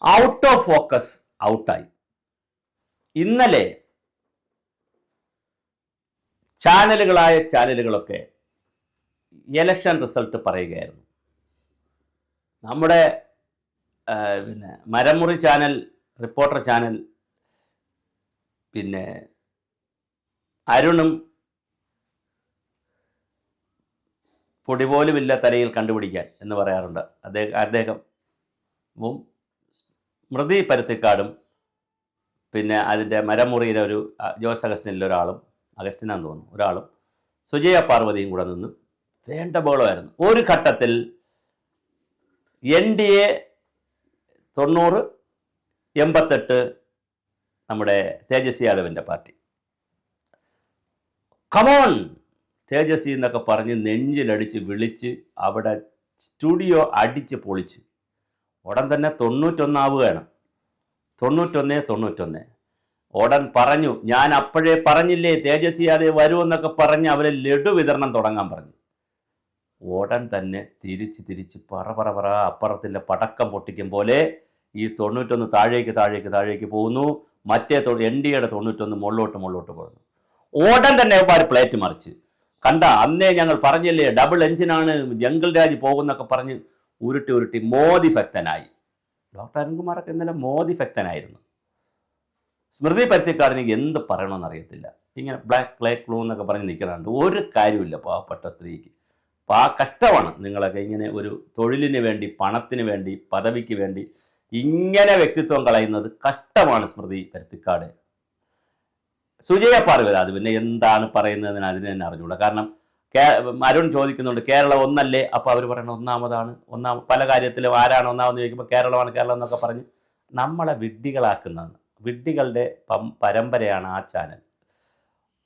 Out of focus ഔട്ടായി. ഇന്നലെ ചാനലുകളൊക്കെ election result പറയുകയായിരുന്നു. നമ്മുടെ മരമുറി ചാനൽ, റിപ്പോർട്ടർ ചാനൽ, പിന്നെ അരുണും പൊടി പോലുമില്ല തലയിൽ കണ്ടുപിടിക്കാൻ എന്ന് പറയാറുണ്ട്. അദ്ദേഹവും സ്മൃതി പരുത്തിക്കാടും പിന്നെ അതിൻ്റെ മരമുറിയിലെ ഒരു ജോസ് അഗസ്റ്റിനിലെ ഒരാളും, അഗസ്റ്റിനാന്ന് തോന്നുന്നു, ഒരാളും സുജയ പാർവതിയും കൂടെ നിന്ന് വേണ്ട ബഹളമായിരുന്നു. ഒരു ഘട്ടത്തിൽ NDA 90-88 നമ്മുടെ തേജസ്വി യാദവിൻ്റെ പാർട്ടി. കമോൺ തേജസ്വി എന്നൊക്കെ പറഞ്ഞ് നെഞ്ചിലടിച്ച് വിളിച്ച് അവിടെ സ്റ്റുഡിയോ അടിച്ച് പൊളിച്ച് ഉടൻ തന്നെ 91 ആവുകയാണ്. 91. ഉടൻ പറഞ്ഞു, ഞാൻ അപ്പോഴേ പറഞ്ഞില്ലേ തേജസ്വി യാദവ് വരുമെന്നൊക്കെ പറഞ്ഞ് അവരെ ലഡു വിതരണം തുടങ്ങാൻ പറഞ്ഞു. ഉടൻ തന്നെ തിരിച്ച് പറ അപ്പുറത്തിൻ്റെ പടക്കം പൊട്ടിക്കും പോലെ ഈ 91 താഴേക്ക് പോകുന്നു. മറ്റേ NDAയുടെ 91 മുകളിലോട്ട് പോകുന്നു. ഉടൻ തന്നെ ഒരു പ്ലേറ്റ് മറിച്ച് കണ്ട, അന്നേ ഞങ്ങൾ പറഞ്ഞില്ലേ ഡബിൾ എഞ്ചിനാണ് ജംഗിൾ രാജ് പോകുന്നൊക്കെ പറഞ്ഞ് ഉരുട്ടി മോദി ഭക്തനായി. ഡോക്ടർ അരുൺകുമാറൊക്കെ ഇന്നലെ മോദി ഭക്തനായിരുന്നു. സ്മൃതി പരുത്തിക്കാടിന് എന്ത് പറയണമെന്നറിയത്തില്ല. ഇങ്ങനെ ബ്ലാക്ക് ക്ലൂ എന്നൊക്കെ പറഞ്ഞ് നിൽക്കണുണ്ട്. ഒരു കാര്യമില്ല പാവപ്പെട്ട സ്ത്രീക്ക്. കഷ്ടമാണ് നിങ്ങളൊക്കെ ഇങ്ങനെ ഒരു തൊഴിലിന് വേണ്ടി, പണത്തിന് വേണ്ടി, പദവിക്ക് വേണ്ടി ഇങ്ങനെ വ്യക്തിത്വം കളയുന്നത് കഷ്ടമാണ്. സ്മൃതി പരുത്തിക്കാട്, സുജയ പാർവതി, അത് പിന്നെ എന്താണ് പറയുന്നതിന് അതിന് തന്നെ അറിഞ്ഞൂടാ. കാരണം അരുൺ ചോദിക്കുന്നുണ്ട് കേരളം ഒന്നല്ലേ, അപ്പോൾ അവർ പറയണം ഒന്നാമതാണ്. പല കാര്യത്തിലും ആരാണ് ഒന്നാമെന്ന് ചോദിക്കുമ്പോൾ കേരളം എന്നൊക്കെ പറഞ്ഞ് നമ്മളെ വിഡ്ഢികളാക്കുന്നതാണ്. വിഡ്ഢികളുടെ പരമ്പരയാണ് ആ ചാനൽ.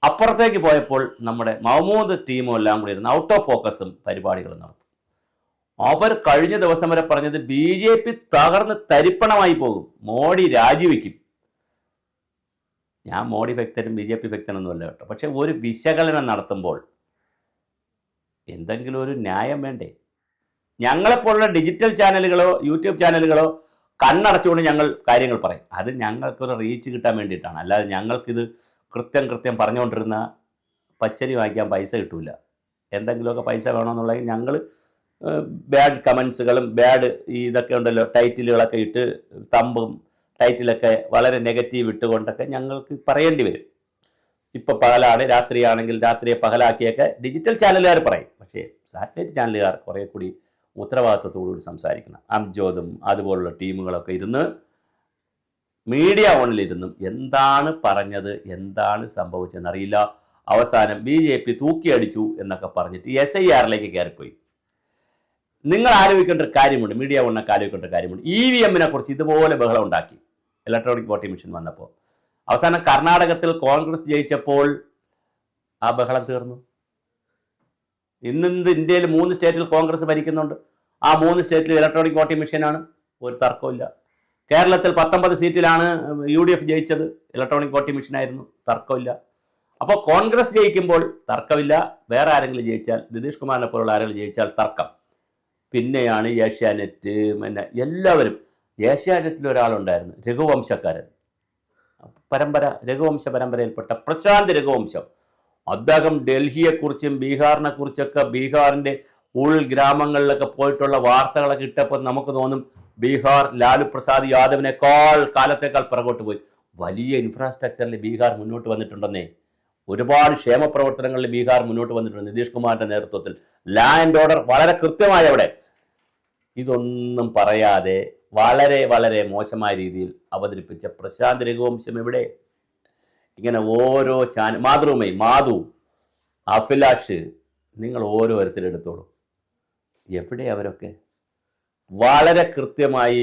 അപ്പുറത്തേക്ക് പോയപ്പോൾ നമ്മുടെ മഹ്മൂദ് ടീമും എല്ലാം കൂടി ഇരുന്ന് ഔട്ട് ഓഫ് ഫോക്കസും പരിപാടികൾ നടത്തും. അവർ കഴിഞ്ഞ ദിവസം വരെ പറഞ്ഞത് BJP തകർന്ന് തരിപ്പണമായി പോകും, മോഡി രാജിവെക്കും. ഞാൻ മോഡി ഭക്തനും BJP ഭക്തനൊന്നുമല്ല കേട്ടോ. പക്ഷെ ഒരു വിശകലനം നടത്തുമ്പോൾ എന്തെങ്കിലും ഒരു ന്യായം വേണ്ടേ? ഞങ്ങളെപ്പോലുള്ള ഡിജിറ്റൽ ചാനലുകളോ യൂട്യൂബ് ചാനലുകളോ കണ്ണടച്ചുകൊണ്ട് ഞങ്ങൾ കാര്യങ്ങൾ പറയും. അത് ഞങ്ങൾക്കൊരു റീച്ച് കിട്ടാൻ വേണ്ടിയിട്ടാണ്. അല്ലാതെ ഞങ്ങൾക്കിത് കൃത്യം പറഞ്ഞുകൊണ്ടിരുന്ന പച്ചരി വാങ്ങിക്കാൻ പൈസ കിട്ടൂല. എന്തെങ്കിലുമൊക്കെ പൈസ വേണമെന്നുണ്ടെങ്കിൽ ഞങ്ങൾ ബാഡ് കമൻസുകളും ബാഡ് ഇതൊക്കെ ഉണ്ടല്ലോ, ടൈറ്റിലുകളൊക്കെ ഇട്ട് തമ്പും ടൈറ്റിലൊക്കെ വളരെ നെഗറ്റീവ് ഇട്ടുകൊണ്ടൊക്കെ ഞങ്ങൾക്ക് പറയേണ്ടി വരും. ഇപ്പോൾ പകലാണ്, രാത്രിയാണെങ്കിൽ രാത്രിയെ പകലാക്കിയൊക്കെ ഡിജിറ്റൽ ചാനലുകാർ പറയും. പക്ഷേ സാറ്റലൈറ്റ് ചാനലുകാർ കുറേ കൂടി ഉത്തരവാദിത്വത്തോടുകൂടി സംസാരിക്കണം. അംജോദും അതുപോലുള്ള ടീമുകളൊക്കെ ഇരുന്ന് മീഡിയ ഓണിലിരുന്നും എന്താണ് പറഞ്ഞത്, എന്താണ് സംഭവിച്ചതെന്നറിയില്ല. അവസാനം BJP തൂക്കിയടിച്ചു എന്നൊക്കെ പറഞ്ഞിട്ട് SIRലേക്ക് കയറിപ്പോയി. നിങ്ങൾ ആലോചിക്കേണ്ട ഒരു കാര്യമുണ്ട്, മീഡിയ ഓണിനൊക്കെ ആലോചിക്കേണ്ട ഒരു കാര്യമുണ്ട്. EVM-നെ കുറിച്ച് ഇതുപോലെ ബഹളം ഉണ്ടാക്കി ഇലക്ട്രോണിക് വോട്ടിംഗ് മെഷീൻ വന്നപ്പോൾ. അവസാനം കർണാടകത്തിൽ കോൺഗ്രസ് ജയിച്ചപ്പോൾ ആ ബഹളം തീർന്നു. ഇന്ന് ഇന്ത്യയിൽ 3 സ്റ്റേറ്റിൽ കോൺഗ്രസ് ഭരിക്കുന്നുണ്ട്. ആ 3 സ്റ്റേറ്റിൽ ഇലക്ട്രോണിക് വോട്ടിംഗ് മെഷീനാണ്, ഒരു തർക്കമില്ല. കേരളത്തിൽ 19 സീറ്റിലാണ് UDF ജയിച്ചത്, ഇലക്ട്രോണിക് വോട്ടിംഗ് മെഷീനായിരുന്നു, തർക്കമില്ല. അപ്പോൾ കോൺഗ്രസ് ജയിക്കുമ്പോൾ തർക്കമില്ല, വേറെ ആരെങ്കിലും ജയിച്ചാൽ, നിതീഷ് കുമാറിനെ പോലുള്ള ആരെങ്കിലും ജയിച്ചാൽ തർക്കം. പിന്നെയാണ് ഏഷ്യാനെറ്റ്, പിന്നെ എല്ലാവരും. ഏഷ്യാനെറ്റിൽ ഒരാളുണ്ടായിരുന്നു, രഘുവംശക്കാരൻ, രഘുവംശ പരമ്പരയിൽപ്പെട്ട പ്രശാന്ത് രഘുവംശം. അദ്ദേഹം ഡൽഹിയെക്കുറിച്ചും ബീഹാറിനെ കുറിച്ചൊക്കെ, ബീഹാറിൻ്റെ ഉൾഗ്രാമങ്ങളിലൊക്കെ പോയിട്ടുള്ള വാർത്തകളൊക്കെ ഇട്ടപ്പോൾ നമുക്ക് തോന്നും ബീഹാർ ലാലു പ്രസാദ് യാദവിനേക്കാൾ കാലത്തേക്കാൾ പിറകോട്ട് പോയി. വലിയ ഇൻഫ്രാസ്ട്രക്ചറിൽ ബീഹാർ മുന്നോട്ട് വന്നിട്ടുണ്ടെന്നേ. ഒരുപാട് ക്ഷേമ പ്രവർത്തനങ്ങളിൽ ബീഹാർ മുന്നോട്ട് വന്നിട്ടുണ്ട് നിതീഷ് കുമാറിൻ്റെ നേതൃത്വത്തിൽ. ലാൻഡ് ഓർഡർ വളരെ കൃത്യമായി അവിടെ. ഇതൊന്നും പറയാതെ വളരെ മോശമായ രീതിയിൽ അവതരിപ്പിച്ച പ്രശാന്ത് രഘുവംശം എവിടെ? ഇങ്ങനെ ഓരോ മാധു, അഭിലാഷ്, നിങ്ങൾ ഓരോരുത്തരെടുത്തോളൂ. എവിടെ അവരൊക്കെ? വളരെ കൃത്യമായി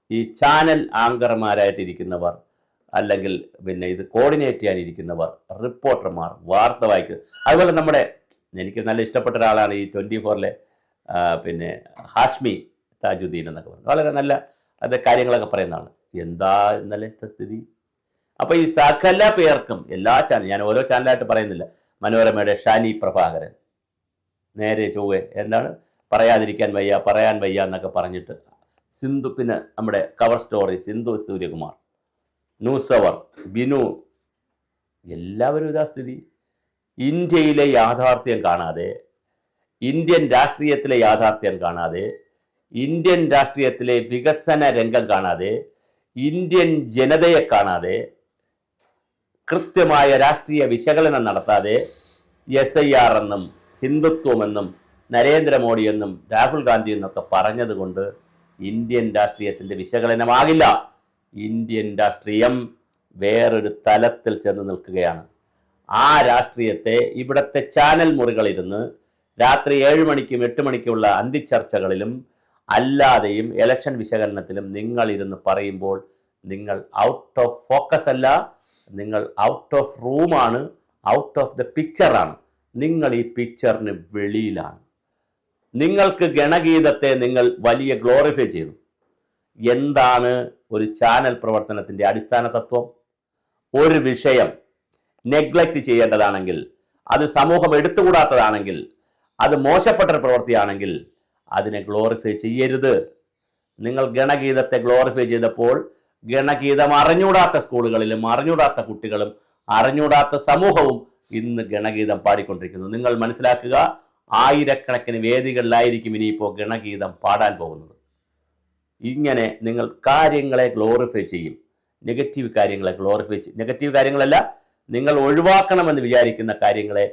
ഈ ചാനൽ ആങ്കർമാരായിട്ടിരിക്കുന്നവർ, അല്ലെങ്കിൽ പിന്നെ ഇത് കോർഡിനേറ്റ് ചെയ്യാനിരിക്കുന്നവർ, റിപ്പോർട്ടർമാർ, വാർത്ത വായിക്കുക. അതുപോലെ നമ്മുടെ എനിക്ക് നല്ല ഇഷ്ടപ്പെട്ട ഒരാളാണ് ഈ 24-ലെ പിന്നെ ഹാഷ്മി താജുദ്ദീൻ എന്നൊക്കെ പറഞ്ഞു. വളരെ നല്ല കാര്യങ്ങളൊക്കെ പറയുന്നതാണ്. എന്താ ഇന്നലത്തെ സ്ഥിതി? അപ്പോൾ ഈ സകല പേർക്കും എല്ലാ ചാനൽ, ഞാൻ ഓരോ ചാനലായിട്ട് പറയുന്നില്ല, മനോരമയുടെ ഷാനി പ്രഭാകരൻ നേരെ ചൊവ്വേ എന്താണ് പറയാൻ വയ്യ എന്നൊക്കെ പറഞ്ഞിട്ട് സിന്ധു, പിന്നെ നമ്മുടെ cover story Sindhu Suryakumar, news hour, Binu, എല്ലാവരും ഇതാ സ്ഥിതി. ഇന്ത്യയിലെ യാഥാർത്ഥ്യം കാണാതെ, ഇന്ത്യൻ രാഷ്ട്രീയത്തിലെ യാഥാർത്ഥ്യം കാണാതെ, ഇന്ത്യൻ രാഷ്ട്രീയത്തിലെ വികസന രംഗം കാണാതെ, ഇന്ത്യൻ ജനതയെ കാണാതെ, കൃത്യമായ രാഷ്ട്രീയ വിശകലനം നടത്താതെ SIR എന്നും ഹിന്ദുത്വമെന്നും നരേന്ദ്രമോദി എന്നും രാഹുൽ ഗാന്ധി എന്നൊക്കെ പറഞ്ഞതുകൊണ്ട് ഇന്ത്യൻ രാഷ്ട്രീയത്തിൻ്റെ വിശകലനമാകില്ല. ഇന്ത്യൻ രാഷ്ട്രീയം വേറൊരു തലത്തിൽ ചെന്ന് നിൽക്കുകയാണ്. ആ രാഷ്ട്രീയത്തെ ഇവിടുത്തെ ചാനൽ മുറികളിരുന്ന് രാത്രി 7 മണിക്കും 8 മണിക്കുമുള്ള അന്തിച്ചർച്ചകളിലും അല്ലാതെയും ഇലക്ഷൻ വിശകലനത്തിലും നിങ്ങളിരുന്ന് പറയുമ്പോൾ നിങ്ങൾ ഔട്ട് ഓഫ് ഫോക്കസ് അല്ല, നിങ്ങൾ ഔട്ട് ഓഫ് റൂമാണ്, ഔട്ട് ഓഫ് ദ പിക്ചറാണ്. നിങ്ങൾ ഈ പിക്ചറിന് വെളിയിലാണ്. നിങ്ങൾക്ക് ഗണഗീതത്തെ നിങ്ങൾ വലിയ ഗ്ലോറിഫൈ ചെയ്തു. എന്താണ് ഒരു ചാനൽ പ്രവർത്തനത്തിൻ്റെ അടിസ്ഥാന തത്വം? ഒരു വിഷയം നെഗ്ലക്റ്റ് ചെയ്യേണ്ടതാണെങ്കിൽ, അത് സമൂഹം എടുത്തുകൂടാത്തതാണെങ്കിൽ, അത് മോശപ്പെട്ട പ്രവൃത്തിയാണെങ്കിൽ അതിനെ ഗ്ലോറിഫൈ ചെയ്യരുത്. നിങ്ങൾ ഗണഗീതത്തെ ഗ്ലോറിഫൈ ചെയ്തപ്പോൾ ഗണഗീതം അറിഞ്ഞൂടാത്ത സ്കൂളുകളിലും അറിഞ്ഞൂടാത്ത കുട്ടികളും അറിഞ്ഞൂടാത്ത സമൂഹവും ഇന്ന് ഗണഗീതം പാടിക്കൊണ്ടിരിക്കുന്നു. നിങ്ങൾ മനസ്സിലാക്കുക, ആയിരക്കണക്കിന് വേദികളിലായിരിക്കും ഇനിയിപ്പോൾ ഗണഗീതം പാടാൻ പോകുന്നത്. ഇങ്ങനെ നിങ്ങൾ കാര്യങ്ങളെ ഗ്ലോറിഫൈ ചെയ്യും. നെഗറ്റീവ് കാര്യങ്ങളെ ഗ്ലോറിഫൈ ചെയ്യും. നെഗറ്റീവ് കാര്യങ്ങളല്ല, നിങ്ങൾ ഒഴിവാക്കണമെന്ന് വിചാരിക്കുന്ന കാര്യങ്ങളെ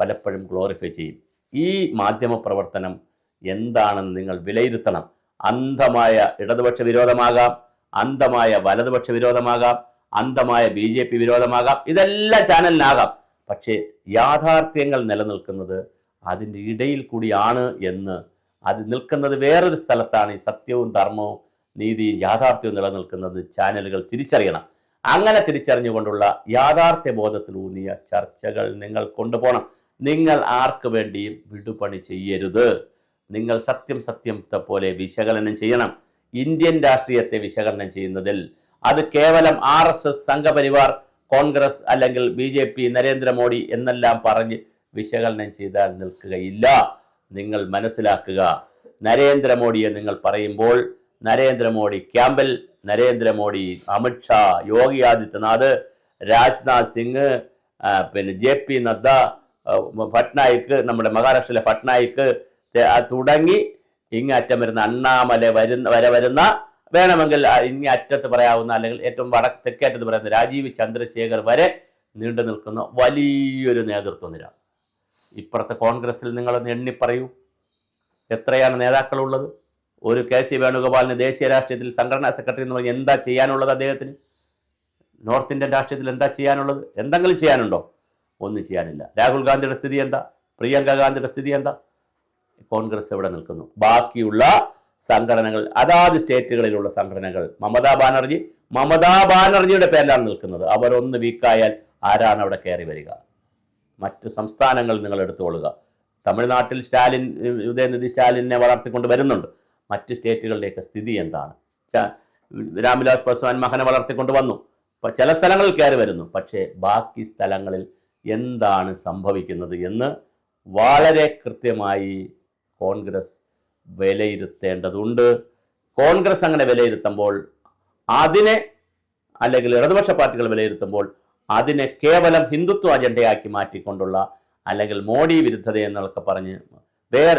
പലപ്പോഴും ഗ്ലോറിഫൈ ചെയ്യും. ഈ മാധ്യമ പ്രവർത്തനം എന്താണെന്ന് നിങ്ങൾ വിലയിരുത്തണം. അന്ധമായ ഇടതുപക്ഷ വിരോധമാകാം, അന്ധമായ വലതുപക്ഷ വിരോധമാകാം, അന്ധമായ BJP വിരോധമാകാം, ഇതെല്ലാം ചാനലിനാകാം. പക്ഷേ യാഥാർത്ഥ്യങ്ങൾ നിലനിൽക്കുന്നത് അതിൻ്റെ ഇടയിൽ കൂടിയാണ് എന്ന്, അത് നിൽക്കുന്നത് വേറൊരു സ്ഥലത്താണ്. ഈ സത്യവും ധർമ്മവും നീതിയും യാഥാർത്ഥ്യവും നിലനിൽക്കുന്നത് ചാനലുകൾ തിരിച്ചറിയണം. അങ്ങനെ തിരിച്ചറിഞ്ഞുകൊണ്ടുള്ള യാഥാർത്ഥ്യ ബോധത്തിലൂന്നിയ ചർച്ചകൾ നിങ്ങൾ കൊണ്ടുപോകണം. നിങ്ങൾ ആർക്ക് വേണ്ടിയും വിടുപണി ചെയ്യരുത്. നിങ്ങൾ സത്യത്തെ പോലെ വിശകലനം ചെയ്യണം. ഇന്ത്യൻ രാഷ്ട്രീയത്തെ വിശകലനം ചെയ്യുന്നതിൽ അത് കേവലം RSS, സംഘപരിവാർ, കോൺഗ്രസ് അല്ലെങ്കിൽ BJP, നരേന്ദ്രമോദി എന്നെല്ലാം പറഞ്ഞ് വിശകലനം ചെയ്താൽ നിൽക്കുകയില്ല. നിങ്ങൾ മനസ്സിലാക്കുക, നരേന്ദ്രമോദിയെ നിങ്ങൾ പറയുമ്പോൾ നരേന്ദ്രമോദി ക്യാമ്പിൽ നരേന്ദ്രമോദി, അമിത്ഷാ, യോഗി ആദിത്യനാഥ്, രാജ്നാഥ് സിംഗ്, പിന്നെ JP നദ്ദ, പട്നായിക്ക്, നമ്മുടെ മഹാരാഷ്ട്രയിലെ പട്നായിക്ക് തുടങ്ങി ഇങ്ങറ്റം വരുന്ന അണ്ണാമല വരുന്ന വേണമെങ്കിൽ ഇങ്ങേ അറ്റത്ത് പറയാവുന്ന, അല്ലെങ്കിൽ ഏറ്റവും തെക്കേറ്റത്ത് പറയുന്ന രാജീവ് ചന്ദ്രശേഖർ വരെ നീണ്ടു നിൽക്കുന്ന വലിയൊരു നേതൃത്വ നിര. ഇപ്പുറത്തെ കോൺഗ്രസിൽ നിങ്ങളൊന്ന് എണ്ണിപ്പറയൂ, എത്രയാണ് നേതാക്കളുള്ളത്? ഒരു KC വേണുഗോപാലിന് ദേശീയ രാഷ്ട്രീയത്തിൽ സംഘടനാ സെക്രട്ടറി എന്ന് പറഞ്ഞാൽ എന്താ ചെയ്യാനുള്ളത്? അദ്ദേഹത്തിന് നോർത്ത് ഇന്ത്യൻ രാഷ്ട്രീയത്തിൽ എന്താ ചെയ്യാനുള്ളത്? എന്തെങ്കിലും ചെയ്യാനുണ്ടോ? ഒന്നും ചെയ്യാനില്ല. രാഹുൽ ഗാന്ധിയുടെ സ്ഥിതി എന്താ? പ്രിയങ്ക ഗാന്ധിയുടെ സ്ഥിതി എന്താ? കോൺഗ്രസ് എവിടെ നിൽക്കുന്നു? ബാക്കിയുള്ള സംഘടനകൾ, അതാത് സ്റ്റേറ്റുകളിലുള്ള സംഘടനകൾ, മമതാ ബാനർജിയുടെ പേരിലാണ് നിൽക്കുന്നത്. അവരൊന്ന് വീക്കായാൽ ആരാണ് അവിടെ കയറി വരിക? മറ്റ് സംസ്ഥാനങ്ങൾ നിങ്ങൾ എടുത്തുകൊള്ളുക. തമിഴ്നാട്ടിൽ ഉദയനിധി സ്റ്റാലിനെ വളർത്തിക്കൊണ്ട് വരുന്നുണ്ട്. മറ്റ് സ്റ്റേറ്റുകളുടെയൊക്കെ സ്ഥിതി എന്താണ്? രാംവിലാസ് പാസ്വാൻ മകനെ വളർത്തിക്കൊണ്ട് വന്നു, ചില സ്ഥലങ്ങളിൽ കയറി വരുന്നു. പക്ഷേ ബാക്കി സ്ഥലങ്ങളിൽ എന്താണ് സംഭവിക്കുന്നത് എന്ന് വളരെ കൃത്യമായി കോൺഗ്രസ് വിലയിരുത്തേണ്ടതുണ്ട്. കോൺഗ്രസ് അങ്ങനെ വിലയിരുത്തുമ്പോൾ അതിനെ, അല്ലെങ്കിൽ ഇടതുപക്ഷ പാർട്ടികൾ വിലയിരുത്തുമ്പോൾ അതിനെ കേവലം ഹിന്ദുത്വ അജണ്ടയാക്കി മാറ്റിക്കൊണ്ടുള്ള, അല്ലെങ്കിൽ മോഡി വിരുദ്ധത എന്നൊക്കെ പറഞ്ഞ്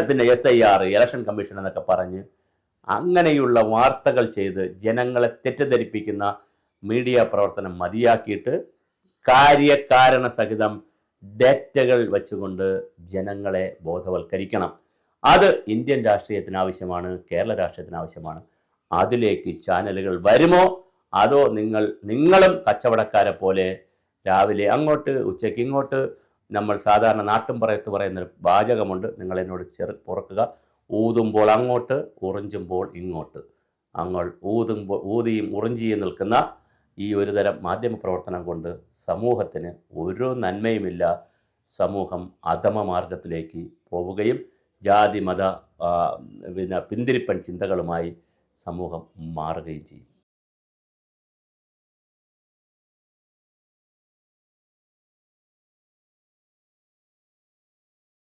പിന്നെ SIR, ഇലക്ഷൻ കമ്മീഷൻ എന്നൊക്കെ പറഞ്ഞ് അങ്ങനെയുള്ള വാർത്തകൾ ചെയ്ത് ജനങ്ങളെ തെറ്റിദ്ധരിപ്പിക്കുന്ന മീഡിയ പ്രവർത്തനം മതിയാക്കിയിട്ട് കാര്യകാരണ സഹിതം ഡേറ്റകൾ വെച്ചുകൊണ്ട് ജനങ്ങളെ ബോധവൽക്കരിക്കണം. അത് ഇന്ത്യൻ രാഷ്ട്രീയത്തിന് ആവശ്യമാണ്, കേരള രാഷ്ട്രീയത്തിന് ആവശ്യമാണ്. അതിലേക്ക് ചാനലുകൾ വരുമോ? അതോ നിങ്ങളും കച്ചവടക്കാരെ പോലെ രാവിലെ അങ്ങോട്ട് ഉച്ചയ്ക്ക് ഇങ്ങോട്ട്, നമ്മൾ സാധാരണ നാട്ടും പറയുന്നൊരു വാചകമുണ്ട്, നിങ്ങൾ എന്നോട് പുറക്കുക, ഊതുമ്പോൾ അങ്ങോട്ട് ഉറിഞ്ചുമ്പോൾ ഇങ്ങോട്ട്. ഊതിയും ഉറിഞ്ചിയും നിൽക്കുന്ന ഈ ഒരു തരം മാധ്യമപ്രവർത്തനം കൊണ്ട് സമൂഹത്തിന് ഒരു നന്മയുമില്ല. സമൂഹം അധമ മാർഗത്തിലേക്ക് പോവുകയും ജാതി മത പിന്തിരിപ്പൻ ചിന്തകളുമായി സമൂഹം മാറുകയും ചെയ്യും.